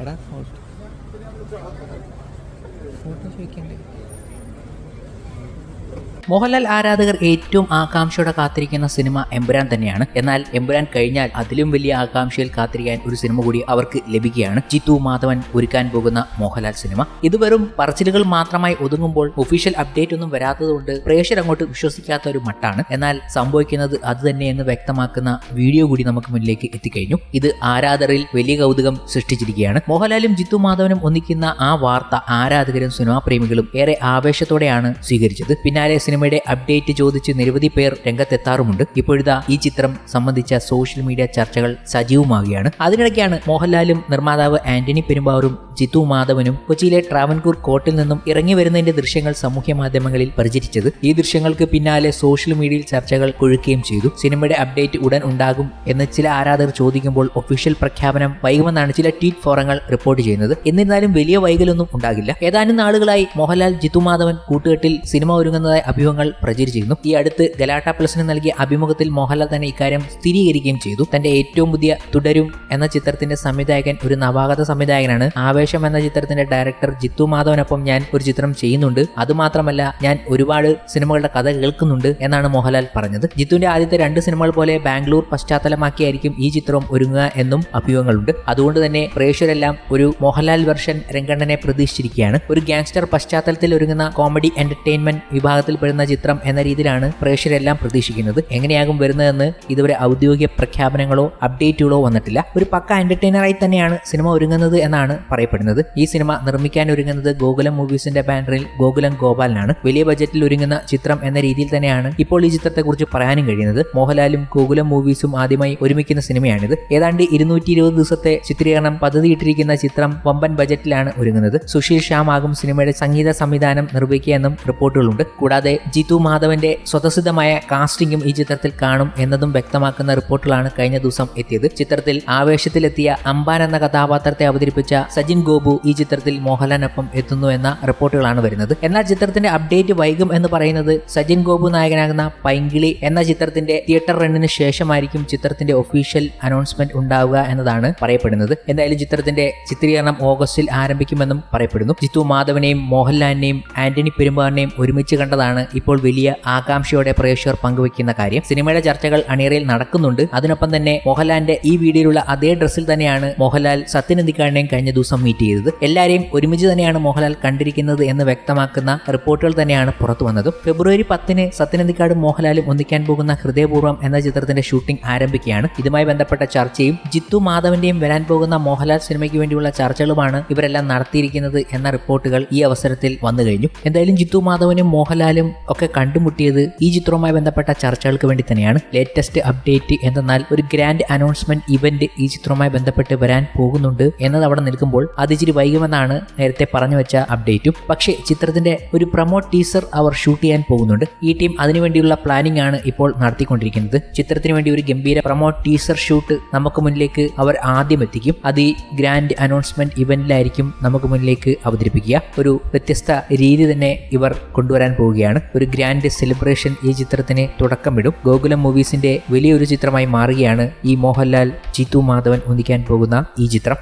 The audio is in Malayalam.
എടാ ഫോട്ടോ ചോദിക്കണ്ടേ? മോഹൻലാൽ ആരാധകർ ഏറ്റവും ആകാംക്ഷയോടെ കാത്തിരിക്കുന്ന സിനിമ എമ്പുരാൻ തന്നെയാണ്. എന്നാൽ എമ്പുരാൻ കഴിഞ്ഞാൽ അതിലും വലിയ ആകാംക്ഷയിൽ കാത്തിരിക്കാൻ ഒരു സിനിമ കൂടി അവർക്ക് ലഭിക്കുകയാണ്. ജിത്തു മാധവൻ ഒരുക്കാൻ പോകുന്ന മോഹൻലാൽ സിനിമ. ഇത് വെറും പറച്ചിലുകൾ മാത്രമായി ഒതുങ്ങുമ്പോൾ ഒഫീഷ്യൽ അപ്ഡേറ്റ് ഒന്നും വരാത്തതുകൊണ്ട് പ്രേക്ഷകർ അങ്ങോട്ട് വിശ്വസിക്കാത്ത ഒരു മട്ടാണ്. എന്നാൽ സംഭവിക്കുന്നത് അത് തന്നെയെന്ന് വ്യക്തമാക്കുന്ന വീഡിയോ കൂടി നമുക്ക് മുന്നിലേക്ക് എത്തിക്കഴിഞ്ഞു. ഇത് ആരാധകരിൽ വലിയ കൗതുകം സൃഷ്ടിച്ചിരിക്കുകയാണ്. മോഹൻലാലും ജിത്തു മാധവനും ഒന്നിക്കുന്ന ആ വാർത്ത ആരാധകരും സിനിമാ പ്രേമികളും ഏറെ ആവേശത്തോടെയാണ് സ്വീകരിച്ചത്. പിന്നാലെ സിനിമയുടെ അപ്ഡേറ്റ് ചോദിച്ച് നിരവധി പേർ രംഗത്തെത്താറുമുണ്ട്. ഇപ്പോഴിതാ ഈ ചിത്രം സംബന്ധിച്ച സോഷ്യൽ മീഡിയ ചർച്ചകൾ സജീവമാകുകയാണ്. അതിനിടയ്ക്കാണ് മോഹൻലാലും നിർമ്മാതാവ് ആന്റണി പെരുമ്പാവൂരും ജിത്തു മാധവനും കൊച്ചിയിലെ ട്രാവൻകൂർ കോർട്ടിൽ നിന്നും ഇറങ്ങി വരുന്നതിന്റെ ദൃശ്യങ്ങൾ സാമൂഹ്യ മാധ്യമങ്ങളിൽ പ്രചരിച്ചത്. ഈ ദൃശ്യങ്ങൾക്ക് പിന്നാലെ സോഷ്യൽ മീഡിയയിൽ ചർച്ചകൾ കൊഴുക്കുകയും ചെയ്തു. സിനിമയുടെ അപ്ഡേറ്റ് ഉടൻ ഉണ്ടാകും എന്ന് ചില ആരാധകർ ചോദിക്കുമ്പോൾ ഒഫീഷ്യൽ പ്രഖ്യാപനം വൈകുമെന്നാണ് ചില ട്വീറ്റ് ഫോറങ്ങൾ റിപ്പോർട്ട് ചെയ്യുന്നത്. എന്നിരുന്നാലും വലിയ വൈകലൊന്നും ഉണ്ടാകില്ല. ഏതാനും നാളുകളായി മോഹൻലാൽ ജിത്തു മാധവൻ കൂട്ടുകെട്ടിൽ സിനിമ ഒരുങ്ങുന്നതായി അഭിമുഖങ്ങൾ പ്രചരിച്ചിരുന്നു. ഈ അടുത്ത് ഗലാട്ട പ്ലസിന് നൽകിയ അഭിമുഖത്തിൽ മോഹൻലാൽ തന്നെ ഇക്കാര്യം സ്ഥിരീകരിക്കുകയും ചെയ്തു. തന്റെ ഏറ്റവും പുതിയ തുടരും എന്ന ചിത്രത്തിന്റെ സംവിധായകൻ ഒരു നവാഗത സംവിധായകനാണ്. ആവേശം എന്ന ചിത്രത്തിന്റെ ഡയറക്ടർ ജിത്തു മാധവനൊപ്പം ഞാൻ ഒരു ചിത്രം ചെയ്യുന്നുണ്ട്. അതുമാത്രമല്ല, ഞാൻ ഒരുപാട് സിനിമകളുടെ കഥ കേൾക്കുന്നുണ്ട് എന്നാണ് മോഹൻലാൽ പറഞ്ഞത്. ജിത്തുവിന്റെ ആദ്യത്തെ 2 സിനിമകൾ പോലെ ബാംഗ്ലൂർ പശ്ചാത്തലമാക്കിയായിരിക്കും ഈ ചിത്രം ഒരുങ്ങുക എന്നും അഭിമുഖങ്ങളുണ്ട്. അതുകൊണ്ട് തന്നെ പ്രേക്ഷകരെല്ലാം ഒരു മോഹൻലാൽ വെർഷൻ രംഗണ്ണനെ പ്രതീക്ഷിച്ചിരിക്കുകയാണ്. ഒരു ഗാങ്സ്റ്റർ പശ്ചാത്തലത്തിൽ ഒരുങ്ങുന്ന കോമഡി എന്റർടൈൻമെന്റ് വിഭാഗത്തിൽ പെടുന്ന ചിത്രം എന്ന രീതിയിലാണ് പ്രേക്ഷകരെല്ലാം പ്രതീക്ഷിക്കുന്നത്. എങ്ങനെയാകും വരുന്നതെന്ന് ഇതുവരെ ഔദ്യോഗിക പ്രഖ്യാപനങ്ങളോ അപ്ഡേറ്റുകളോ വന്നിട്ടില്ല. ഒരു പക്ക എന്റർടൈനറായി തന്നെയാണ് സിനിമ ഒരുങ്ങുന്നത് എന്നാണ് പറയപ്പെടുന്നത്. ഈ സിനിമ നിർമ്മിക്കാൻ ഒരുങ്ങുന്നത് ഗോകുലം മൂവീസിന്റെ ബാനറിൽ ഗോകുലം ഗോപാലനാണ്. വലിയ ബജറ്റിൽ ഒരുങ്ങുന്ന ചിത്രം എന്ന രീതിയിൽ തന്നെയാണ് ഇപ്പോൾ ഈ ചിത്രത്തെക്കുറിച്ച് പറയാനും കഴിയുന്നത്. മോഹൻലാലും ഗോകുലം മൂവീസും ആദ്യമായി ഒരുമിക്കുന്ന സിനിമയാണിത്. ഏതാണ്ട് 220 ദിവസത്തെ ചിത്രീകരണം പദ്ധതിയിട്ടിരിക്കുന്ന ചിത്രം വമ്പൻ ബജറ്റിലാണ് ഒരുങ്ങുന്നത്. സുശീൽ ശ്യാം ആകും സിനിമയുടെ സംഗീത സംവിധാനം നിർവഹിക്കുക എന്നും റിപ്പോർട്ടുകളുണ്ട്. കൂടാതെ ജിത്തു മാധവന്റെ സ്വതസിദ്ധമായ കാസ്റ്റിംഗും ഈ ചിത്രത്തിൽ കാണും എന്നതും വ്യക്തമാക്കുന്ന റിപ്പോർട്ടുകളാണ് കഴിഞ്ഞ ദിവസം എത്തിയത്. ചിത്രത്തിൽ ആവേശത്തിലെത്തിയ അമ്പാൻ എന്ന കഥാപാത്രത്തെ അവതരിപ്പിച്ച സജിൻ ഗോപു ഈ ചിത്രത്തിൽ മോഹൻലാലിനൊപ്പം എത്തുന്നു എന്ന റിപ്പോർട്ടുകളാണ് വരുന്നത്. എന്നാൽ ചിത്രത്തിന്റെ അപ്ഡേറ്റ് വൈകും എന്ന് പറയുന്നത് സജിൻ ഗോപു നായകനാകുന്ന പൈങ്കിളി എന്ന ചിത്രത്തിന്റെ തിയേറ്റർ റണ്ണിന് ശേഷമായിരിക്കും ചിത്രത്തിന്റെ ഒഫീഷ്യൽ അനൗൺസ്മെന്റ് ഉണ്ടാവുക എന്നതാണ് പറയപ്പെടുന്നത്. എന്തായാലും ചിത്രത്തിന്റെ ചിത്രീകരണം ഓഗസ്റ്റിൽ ആരംഭിക്കുമെന്നും പറയപ്പെടുന്നു. ജിത്തു മാധവനെയും മോഹൻലാലിനെയും ആന്റണി പെരുമ്പാവൂരിനെയും ഒരുമിച്ച് കണ്ടതാണ് ഇപ്പോൾ വലിയ ആകാംക്ഷയോടെ പ്രേക്ഷകർ പങ്കുവയ്ക്കുന്ന കാര്യം. സിനിമയുടെ ചർച്ചകൾ അണിയറയിൽ നടക്കുന്നുണ്ട്. അതിനൊപ്പം തന്നെ മോഹൻലാലിന്റെ ഈ വീഡിയോയിലുള്ള അതേ ഡ്രസ്സിൽ തന്നെയാണ് മോഹൻലാൽ സത്യനന്ദിക്കാടിനെയും കഴിഞ്ഞ ദിവസം മീറ്റ് ചെയ്തത്. എല്ലാവരെയും ഒരുമിച്ച് തന്നെയാണ് മോഹൻലാൽ കണ്ടിരിക്കുന്നത് എന്ന് വ്യക്തമാക്കുന്ന റിപ്പോർട്ടുകൾ തന്നെയാണ് പുറത്തു വന്നത്. ഫെബ്രുവരി 10 സത്യനന്ദിക്കാടും മോഹൻലാലും ഒന്നിക്കാൻ പോകുന്ന ഹൃദയപൂർവ്വം എന്ന ചിത്രത്തിന്റെ ഷൂട്ടിംഗ് ആരംഭിക്കുകയാണ്. ഇതുമായി ബന്ധപ്പെട്ട ചർച്ചയും ജിത്തു മാധവന്റെയും വരാൻ പോകുന്ന മോഹൻലാൽ സിനിമയ്ക്ക് വേണ്ടിയുള്ള ചർച്ചകളുമാണ് ഇവരെല്ലാം നടത്തിയിരിക്കുന്നത് എന്ന റിപ്പോർട്ടുകൾ ഈ അവസരത്തിൽ വന്നു കഴിഞ്ഞു. എന്തായാലും ജിത്തു മാധവനും മോഹൻലാലും ഒക്കെ കണ്ടുമുട്ടിയത് ഈ ചിത്രവുമായി ബന്ധപ്പെട്ട ചർച്ചകൾക്ക് വേണ്ടി തന്നെയാണ്. ലേറ്റസ്റ്റ് അപ്ഡേറ്റ് എന്തെന്നാൽ ഒരു ഗ്രാൻഡ് അനൗൺസ്മെന്റ് ഇവന്റ് ഈ ചിത്രവുമായി ബന്ധപ്പെട്ട് വരാൻ പോകുന്നുണ്ട് എന്നത് അവിടെ നിൽക്കുമ്പോൾ അത് ഇച്ചിരി വൈകുമെന്നാണ് നേരത്തെ പറഞ്ഞു വെച്ച അപ്ഡേറ്റും. പക്ഷേ ചിത്രത്തിന്റെ ഒരു പ്രൊമോ ടീസർ അവർ ഷൂട്ട് ചെയ്യാൻ പോകുന്നുണ്ട്. ഈ ടീം അതിനുവേണ്ടിയുള്ള പ്ലാനിംഗ് ആണ് ഇപ്പോൾ നടത്തിക്കൊണ്ടിരിക്കുന്നത്. ചിത്രത്തിന് വേണ്ടി ഒരു ഗംഭീര പ്രൊമോ ടീസർ ഷൂട്ട് നമുക്ക് മുന്നിലേക്ക് അവർ ആദ്യം എത്തിക്കും. അത് ഈ ഗ്രാൻഡ് അനൗൺസ്മെന്റ് ഇവന്റിലായിരിക്കും നമുക്ക് മുന്നിലേക്ക് അവതരിപ്പിക്കുക. ഒരു വ്യത്യസ്ത രീതി തന്നെ ഇവർ കൊണ്ടുവരാൻ പോവുകയാണ്. ഒരു ഗ്രാൻഡ് സെലിബ്രേഷൻ ഈ ചിത്രത്തിന് തുടക്കമിടും. ഗോകുലം മൂവീസിന്റെ വലിയൊരു ചിത്രമായി മാറുകയാണ് ഈ മോഹൻലാൽ ജിത്തു മാധവൻ ഒന്നിക്കാൻ പോകുന്ന ഈ ചിത്രം.